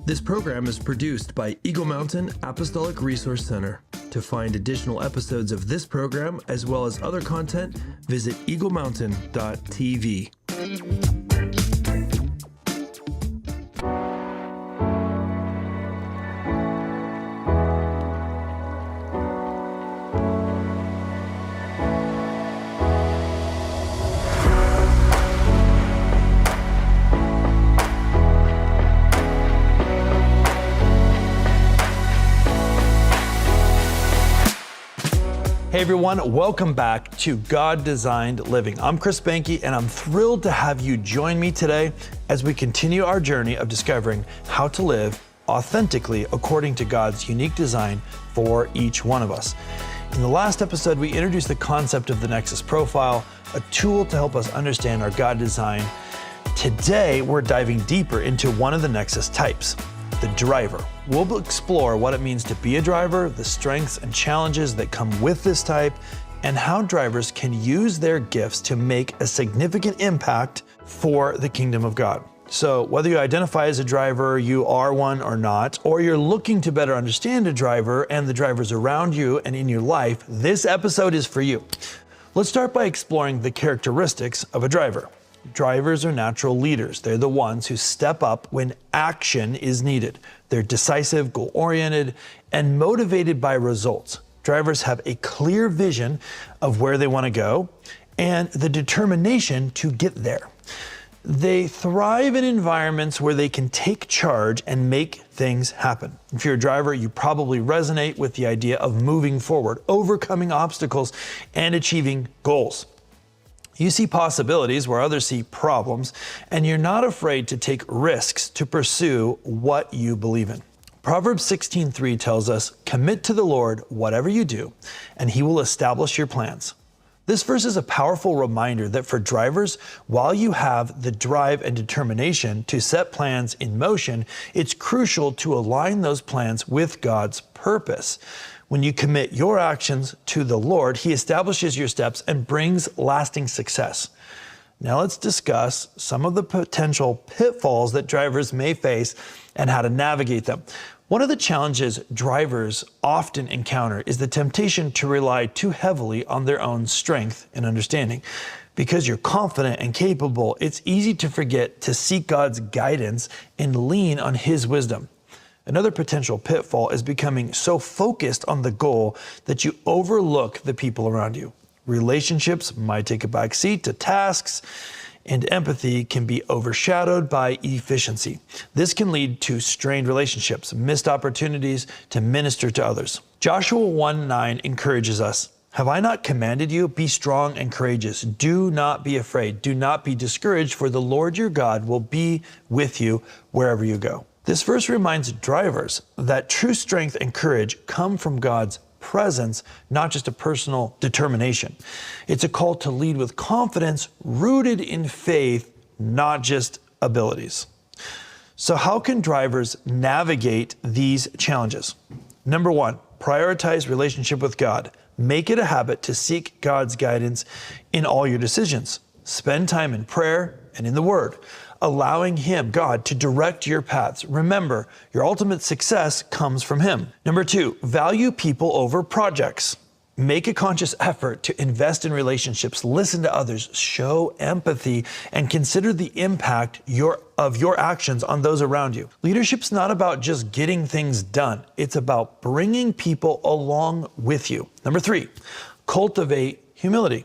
This program is produced by Eagle Mountain Apostolic Resource Center. To find additional episodes of this program, as well as other content, visit eaglemountain.tv. Hey everyone, welcome back to God-Designed Living. I'm Behnke, and I'm thrilled to have you join me today as we continue our journey of discovering how to live authentically according to God's unique design for each one of us. In the last episode, we introduced the concept of the NEXUS profile, a tool to help us understand our God design. Today, we're diving deeper into one of the NEXUS types, the driver. We'll explore what it means to be a driver, the strengths and challenges that come with this type, and how drivers can use their gifts to make a significant impact for the kingdom of God. So whether you identify as a driver, you are one or not, or you're looking to better understand a driver and the drivers around you and in your life, this episode is for you. Let's start by exploring the characteristics of a driver. Drivers are natural leaders. They're the ones who step up when action is needed. They're decisive, goal-oriented, and motivated by results. Drivers have a clear vision of where they want to go and the determination to get there. They thrive in environments where they can take charge and make things happen. If you're a driver, you probably resonate with the idea of moving forward, overcoming obstacles, and achieving goals. You see possibilities where others see problems, and you're not afraid to take risks to pursue what you believe in. Proverbs 16:3 tells us, "Commit to the Lord whatever you do, and He will establish your plans." This verse is a powerful reminder that for drivers, while you have the drive and determination to set plans in motion, it's crucial to align those plans with God's purpose. When you commit your actions to the Lord, He establishes your steps and brings lasting success. Now let's discuss some of the potential pitfalls that drivers may face and how to navigate them. One of the challenges drivers often encounter is the temptation to rely too heavily on their own strength and understanding. Because you're confident and capable, it's easy to forget to seek God's guidance and lean on His wisdom. Another potential pitfall is becoming so focused on the goal that you overlook the people around you. Relationships might take a back seat to tasks, and empathy can be overshadowed by efficiency. This can lead to strained relationships, missed opportunities to minister to others. Joshua 1:9 encourages us, "Have I not commanded you? Be strong and courageous. Do not be afraid. Do not be discouraged, for the Lord your God will be with you wherever you go." This verse reminds drivers that true strength and courage come from God's presence, not just a personal determination. It's a call to lead with confidence, rooted in faith, not just abilities. So how can drivers navigate these challenges? Number one, prioritize relationship with God. Make it a habit to seek God's guidance in all your decisions. Spend time in prayer and in the Word, allowing Him, God, to direct your paths. Remember, your ultimate success comes from Him. Number two, value people over projects. Make a conscious effort to invest in relationships, listen to others, show empathy, and consider the impact of your actions on those around you. Leadership's not about just getting things done. It's about bringing people along with you. Number three, cultivate humility.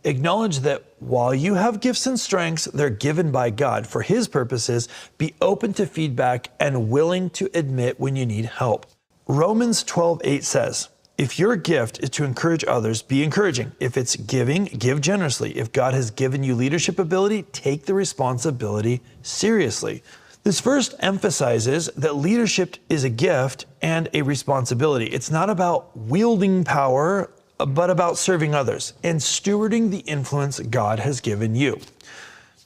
Acknowledge that while you have gifts and strengths, they're given by God for His purposes. Be open to feedback and willing to admit when you need help. Romans 12:8 says, "If your gift is to encourage others, be encouraging. If it's giving, give generously. If God has given you leadership ability, take the responsibility seriously." This verse emphasizes that leadership is a gift and a responsibility. It's not about wielding power, but about serving others and stewarding the influence God has given you.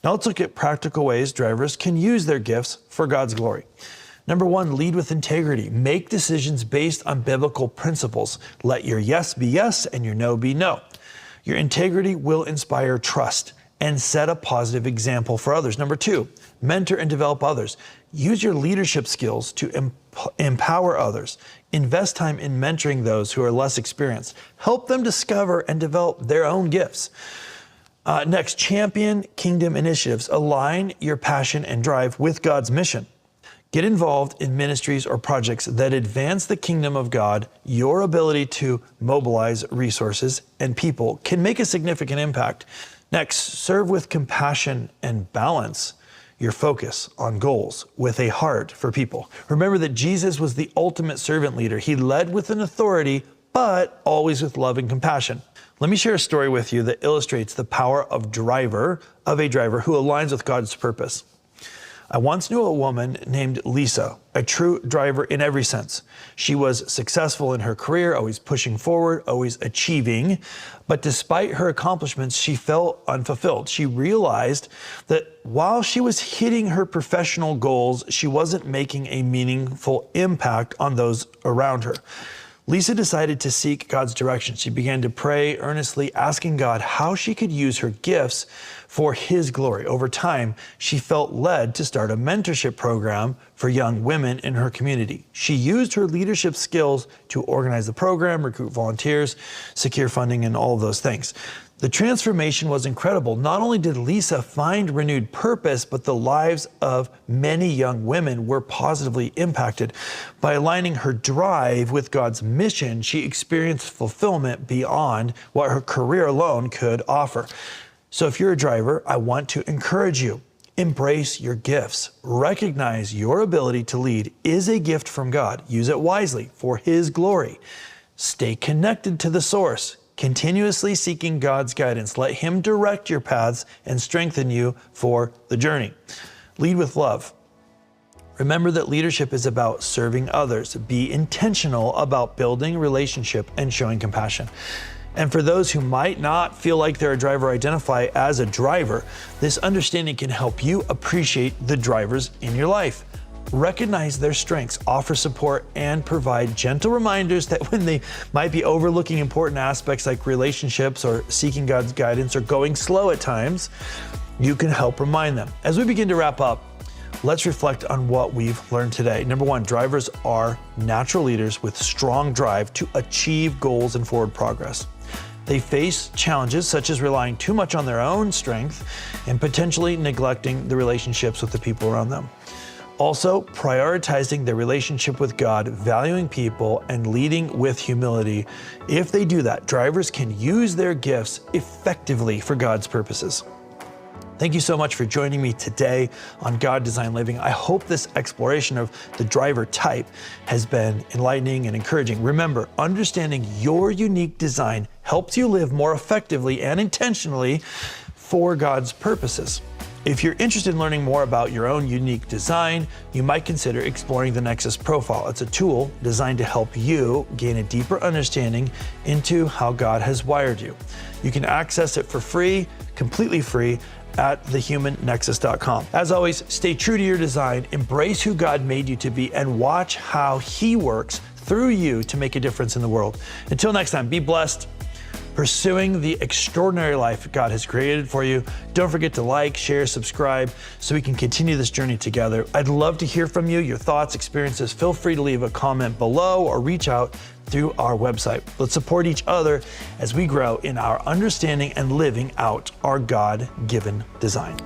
Now let's look at practical ways drivers can use their gifts for God's glory. Number one, lead with integrity. Make decisions based on biblical principles. Let your yes be yes and your no be no. Your integrity will inspire trust. and set a positive example for others. Number 2, mentor and develop others. Use your leadership skills to empower others. Invest time in mentoring those who are less experienced. Help them discover and develop their own gifts. Next, champion kingdom initiatives. Align your passion and drive with God's mission. Get involved in ministries or projects that advance the kingdom of God. Your ability to mobilize resources and people can make a significant impact. Next, serve with compassion and balance your focus on goals with a heart for people. Remember that Jesus was the ultimate servant leader. He led with an authority, but always with love and compassion. Let me share a story with you that illustrates the power of a driver who aligns with God's purpose. I once knew a woman named Lisa, a true driver in every sense. She was successful in her career, always pushing forward, always achieving. But despite her accomplishments, she felt unfulfilled. She realized that while she was hitting her professional goals, she wasn't making a meaningful impact on those around her. Lisa decided to seek God's direction. She began to pray earnestly, asking God how she could use her gifts for His glory. Over time, she felt led to start a mentorship program for young women in her community. She used her leadership skills to organize the program, recruit volunteers, secure funding, and all of those things. The transformation was incredible. Not only did Lisa find renewed purpose, but the lives of many young women were positively impacted. By aligning her drive with God's mission, she experienced fulfillment beyond what her career alone could offer. So if you're a driver, I want to encourage you. Embrace your gifts. Recognize your ability to lead is a gift from God. Use it wisely for His glory. Stay connected to the source, continuously seeking God's guidance. Let Him direct your paths and strengthen you for the journey. Lead with love. Remember that leadership is about serving others. Be intentional about building relationship and showing compassion. And for those who might not feel like they're a driver, identify as a driver, this understanding can help you appreciate the drivers in your life. Recognize their strengths, offer support, and provide gentle reminders that when they might be overlooking important aspects like relationships or seeking God's guidance or going slow at times, you can help remind them. As we begin to wrap up, let's reflect on what we've learned today. Number 1, drivers are natural leaders with strong drive to achieve goals and forward progress. They face challenges such as relying too much on their own strength and potentially neglecting the relationships with the people around them. Also, prioritizing their relationship with God, valuing people, and leading with humility. If they do that, drivers can use their gifts effectively for God's purposes. Thank you so much for joining me today on God Designed Living. I hope this exploration of the driver type has been enlightening and encouraging. Remember, understanding your unique design helps you live more effectively and intentionally for God's purposes. If you're interested in learning more about your own unique design, you might consider exploring the NEXUS profile. It's a tool designed to help you gain a deeper understanding into how God has wired you. You can access it for free, completely free, at thehumannexus.com. As always, stay true to your design, embrace who God made you to be, and watch how He works through you to make a difference in the world. Until next time, be blessed, pursuing the extraordinary life God has created for you. Don't forget to like, share, subscribe so we can continue this journey together. I'd love to hear from you, your thoughts, experiences. Feel free to leave a comment below or reach out through our website. Let's support each other as we grow in our understanding and living out our God-given design.